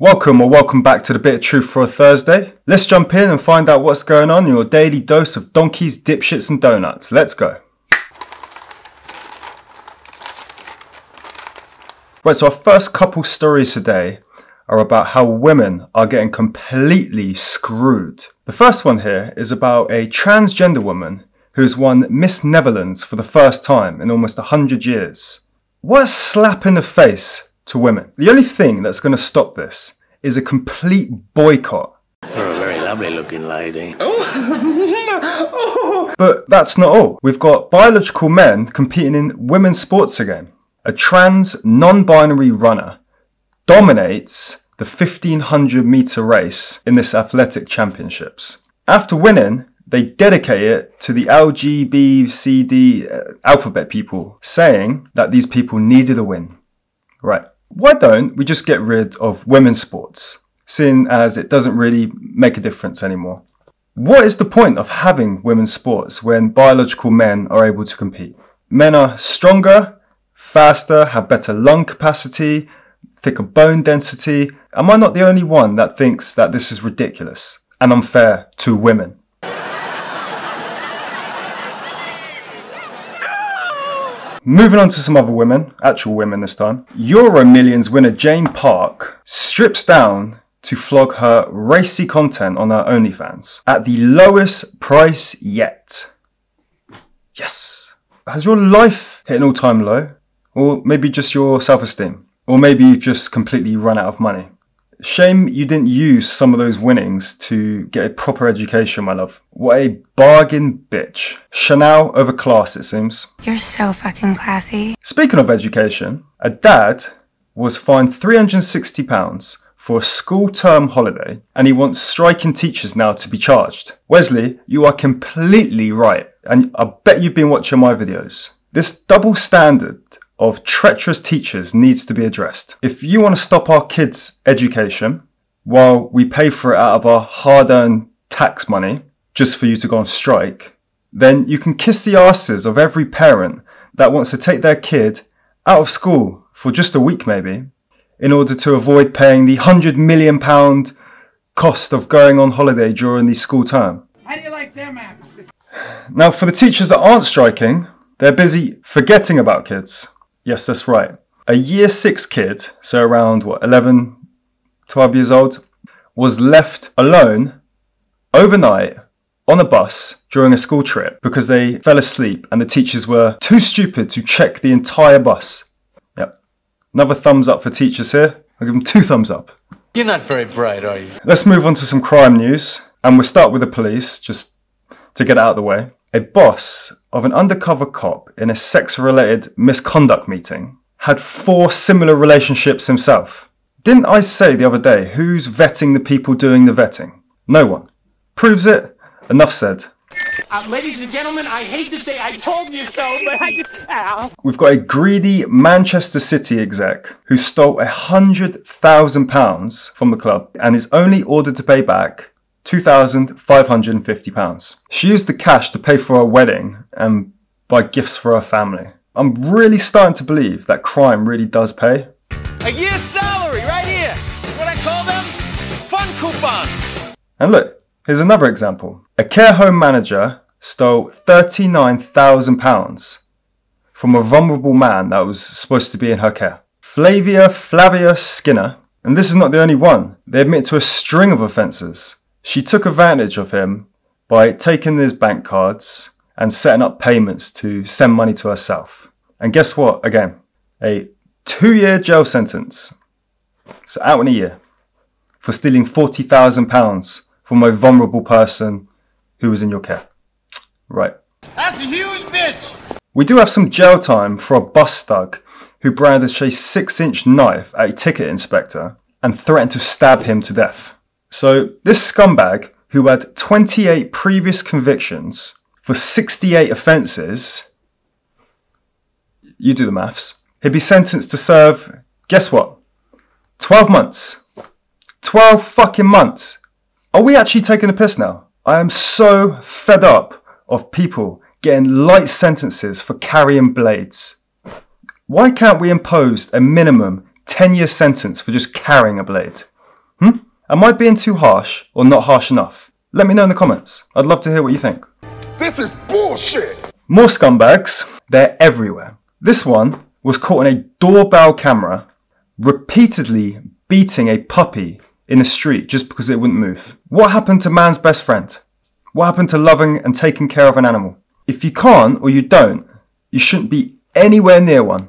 Welcome back to the Bit of Truth for a Thursday. Let's jump in and find out what's going on in your daily dose of donkeys, dipshits and donuts. Let's go. Right, so our first couple stories today are about how women are getting completely screwed. The first one here is about a transgender woman who's won Miss Netherlands for the first time in almost 100 years. What a slap in the face to women. The only thing that's going to stop this is a complete boycott. You're a very lovely looking lady. But that's not all. We've got biological men competing in women's sports again. A trans, non-binary runner dominates the 1500 meter race in this athletic championships. After winning, they dedicate it to the LGBTQIA alphabet people, saying that these people needed a win. Right. Why don't we just get rid of women's sports, seeing as it doesn't really make a difference anymore? What is the point of having women's sports when biological men are able to compete? Men are stronger, faster, have better lung capacity, thicker bone density. Am I not the only one that thinks that this is ridiculous and unfair to women? Moving on to some other women, actual women this time. Euro Millions winner Jane Park strips down to flog her racy content on her OnlyFans at the lowest price yet. Yes. Has your life hit an all-time low? Or maybe just your self-esteem? Or maybe you've just completely run out of money? Shame you didn't use some of those winnings to get a proper education, my love. What a bargain bitch. Chanel over class, it seems. You're so fucking classy. Speaking of education, a dad was fined £360 for a school term holiday, and he wants striking teachers now to be charged. Wesley, you are completely right, and I bet you've been watching my videos. This double standard of treacherous teachers needs to be addressed. If you want to stop our kids' education while we pay for it out of our hard-earned tax money just for you to go on strike, then you can kiss the asses of every parent that wants to take their kid out of school for just a week maybe in order to avoid paying the £100 million cost of going on holiday during the school term. How do you like them apples? Now, for the teachers that aren't striking, they're busy forgetting about kids. Yes, that's right. A year 6 kid, so around 11, 12 years old, was left alone overnight on a bus during a school trip because they fell asleep and the teachers were too stupid to check the entire bus. Yep. Another thumbs up for teachers here. I'll give them 2 thumbs up. You're not very bright, are you? Let's move on to some crime news, and we'll start with the police, just to get it out of the way. A boss of an undercover cop in a sex-related misconduct meeting had 4 similar relationships himself. Didn't I say the other day, who's vetting the people doing the vetting? No one. Proves it. Enough said. Ladies and gentlemen, I hate to say I told you so, but I just... Ow. We've got a greedy Manchester City exec who stole £100,000 from the club and is only ordered to pay back £2,550. She used the cash to pay for her wedding and buy gifts for her family. I'm really starting to believe that crime really does pay. A year's salary right here. What I call them? Fun coupons. And look, here's another example. A care home manager stole £39,000 from a vulnerable man that was supposed to be in her care. Flavia Skinner, and this is not the only one. They admit to a string of offences. She took advantage of him by taking his bank cards and setting up payments to send money to herself. And guess what? Again, a 2-year jail sentence. So out in a year for stealing £40,000 from a vulnerable person who was in your care. Right. That's a huge bitch. We do have some jail time for a bus thug who brandished a 6-inch knife at a ticket inspector and threatened to stab him to death. So this scumbag, who had 28 previous convictions for 68 offences, you do the maths, he'd be sentenced to serve, guess what? 12 months. 12 fucking months. Are we actually taking a piss now? I am so fed up of people getting light sentences for carrying blades. Why can't we impose a minimum 10-year sentence for just carrying a blade? Am I being too harsh or not harsh enough? Let me know in the comments. I'd love to hear what you think. This is bullshit! More scumbags. They're everywhere. This one was caught on a doorbell camera repeatedly beating a puppy in the street just because it wouldn't move. What happened to man's best friend? What happened to loving and taking care of an animal? If you can't or you don't, you shouldn't be anywhere near one.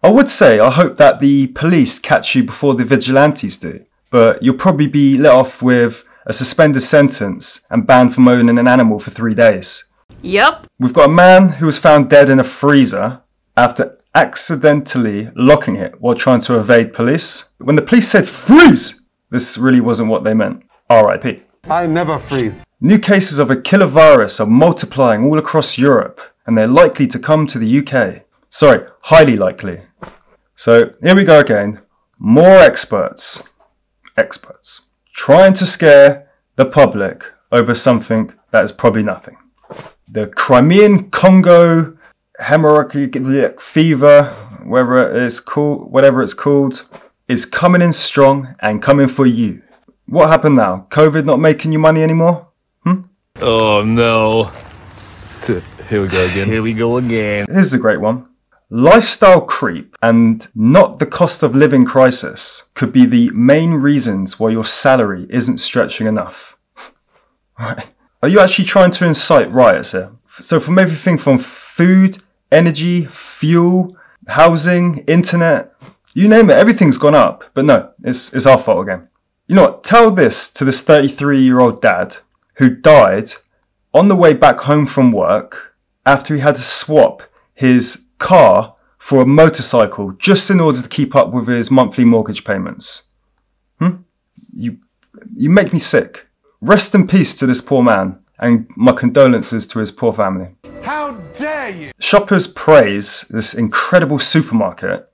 I would say I hope that the police catch you before the vigilantes do, but you'll probably be let off with a suspended sentence and banned from owning an animal for 3 days. Yep. We've got a man who was found dead in a freezer after accidentally locking it while trying to evade police. When the police said freeze, this really wasn't what they meant. RIP. I never freeze. New cases of a killer virus are multiplying all across Europe, and they're likely to come to the UK. Sorry, highly likely. So here we go again. More experts trying to scare the public over something that is probably nothing. The Crimean Congo hemorrhagic fever, whatever it's called, is coming in strong and coming for you. What happened now? COVID not making you money anymore? Oh no. Here we go again. Here we go again. Here's a great one. Lifestyle creep and not the cost of living crisis could be the main reasons why your salary isn't stretching enough. Right. Are you actually trying to incite riots here? So from everything from food, energy, fuel, housing, internet, you name it, everything's gone up. But no, it's our fault again. You know what? Tell this to this 33-year-old dad who died on the way back home from work after he had to swap his car for a motorcycle just in order to keep up with his monthly mortgage payments. You make me sick. Rest in peace to this poor man, and my condolences to his poor family. How dare you! Shoppers praise this incredible supermarket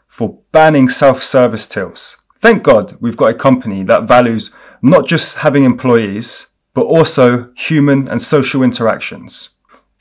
for banning self-service tills. Thank God we've got a company that values not just having employees, but also human and social interactions.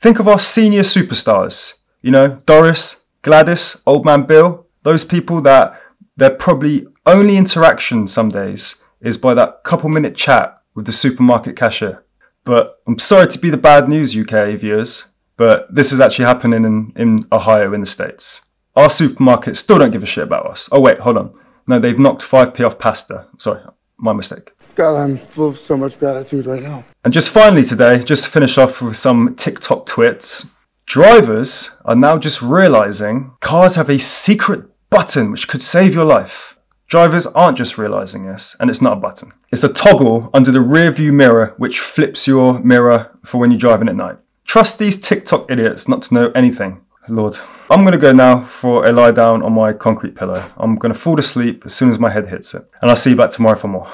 Think of our senior superstars, you know, Doris, Gladys, Old Man Bill, those people that their probably only interaction some days is by that couple-minute chat with the supermarket cashier. But I'm sorry to be the bad news, UK viewers, but this is actually happening in Ohio in the States. Our supermarkets still don't give a shit about us. Oh wait, hold on. No, they've knocked 5p off pasta. Sorry, my mistake. God, I'm full of so much gratitude right now. And just finally today, just to finish off with some TikTok twits, drivers are now just realising cars have a secret button which could save your life. Drivers aren't just realising this, and it's not a button. It's a toggle under the rear view mirror which flips your mirror for when you're driving at night. Trust these TikTok idiots not to know anything. Lord. I'm going to go now for a lie down on my concrete pillow. I'm going to fall asleep as soon as my head hits it. And I'll see you back tomorrow for more.